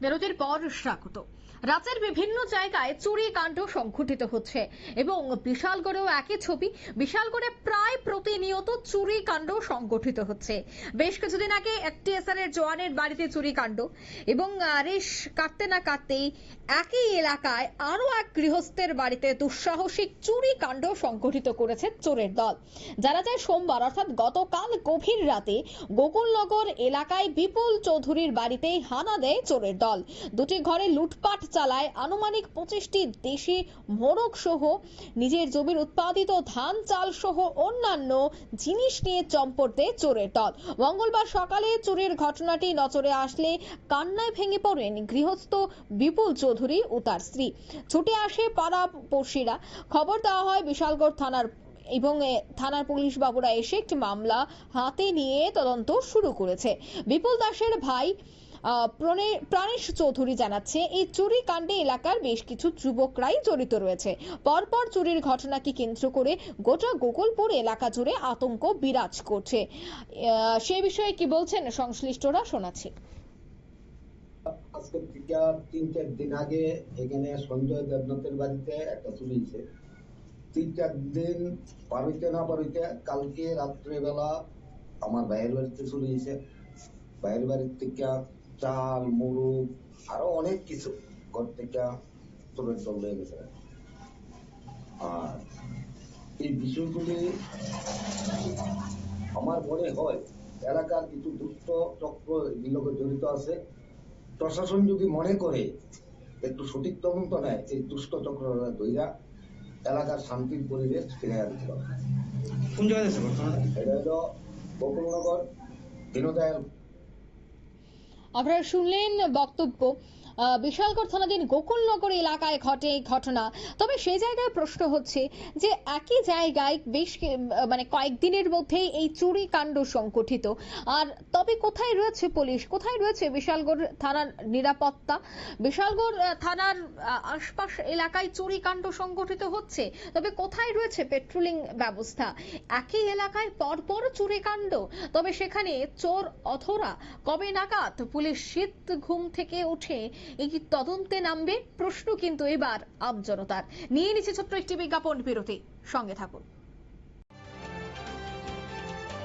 বিরতির পর স্বাগত। রাজ্যের বিভিন্ন জায়গায় চুরি কাণ্ড সংঘটিত হচ্ছে এবং বিশালগড়েও একই ছবি। বিশালগড়ে প্রায় প্রতিনিয়ত চুরি কাণ্ড সংঘটিত হচ্ছে। বেশ কিছুদিন আগে টিএসআর এর জওয়ানের বাড়িতে চুরি কাণ্ড এবং রেশ কাটতে না কাটতেই একই এলাকায় আরো এক গৃহস্থের বাড়িতে দুঃসাহসিক চুরি কাণ্ড সংঘটিত করেছে চোরের দল। জানা যায় সোমবার অর্থাৎ গতকাল গভীর রাতে গোকুলনগর এলাকায় বিপুল চৌধুরীর বাড়িতে হানা দেয় চোরের দল। দুটি ঘরে লুটপাট চালায়। আনুমানিক 25টি দেশি মোড়ক সহ নিজের জমির উৎপাদিত ধান চাল সহ অন্যান্য জিনিস নিয়ে চম্পট দেয় চোরের দল। মঙ্গলবার সকালে চুরির ঘটনাটি নজরে আসলে কান্নায় ভেঙে পড়েন গৃহস্থ বিপুল চৌধুরী ও তার স্ত্রী। ছুটে আসে পাড়াপড়শিরা। খবর দেওয়া হয় বিশালগড় থানার এবং থানার পুলিশ বাবুরা এসে একটি মামলা হাতে নিয়ে তদন্ত শুরু করেছে। বিপুল দাসের ভাই প্রাণেশ চৌধুরী জানাচ্ছে, এই চুরি কাণ্ডে এলাকার বেশ কিছু যুবকরাই জড়িত রয়েছে। পরপর চুরির ঘটনাকে কেন্দ্র করে গোটা গোকুলপুর এলাকা জুড়ে আতঙ্ক বিরাজ করছে। সে বিষয়ে কি বলছেন সংশ্লিষ্টরা শোনাচ্ছি। আজকে থেকে 3-4 দিন আগে এখানে সঞ্জয় দেবনাথের বাড়িতে একটা চুরি হয়েছে। 3-4 দিন পার হইতে কালকে রাত্রেবেলা আমার ভাইয়ের বাড়িতে চুরি হয়েছে। ভাইয়ের বাড়ির থেকে চাল মুড়ুক আরো অনেক কিছু ঘর থেকে চোরের দল হয়ে গেছে। আর এই বিষয়গুলি আমার মনে হয় এলাকার কিছু দুষ্ট চক্র এগুলোকে জড়িত আছে। প্রশাসন যদি মনে করে একটু সঠিক তদন্ত নেয়, এই দুষ্ট চক্ররা ধইরা এলাকার শান্তির পরিবেশ ফিরে আনতে পারে। কোন জায়গায় আছে ঘটনাটা? এটা হলো গোকুলনগর দীনদয়াল। আপনারা শুনলেন বক্তব্য। বিশালগড় থানাধীন গোকুলনগর এলাকায় ঘটে ঘটনা। তবে সেই জায়গায় প্রশ্ন হচ্ছে যে একই জায়গায় বেশ কয়েকদিনের মধ্যেই এই চুরি কাণ্ড সংঘটিত। আর তবে কোথায় রয়েছে পুলিশ, কোথায় রয়েছে বিশালগড় থানার নিরাপত্তা? বিশালগড় থানার আশপাশ এলাকায় চুরি কাণ্ড সংঘটিত হচ্ছে, তবে কোথায় রয়েছে পেট্রোলিং ব্যবস্থা? একই এলাকায় পরপর চুরি কাণ্ড, তবে সেখানে চোর অধরা কবে নাগাদ পুলিশ শীত ঘুম থেকে উঠে এই তদন্তে নামবে? প্রশ্ন কিন্তু এবার আমজনতার। নিয়ে নিচ্ছে ছোট্ট একটি বিজ্ঞাপন বিরতি, সঙ্গে থাকুন।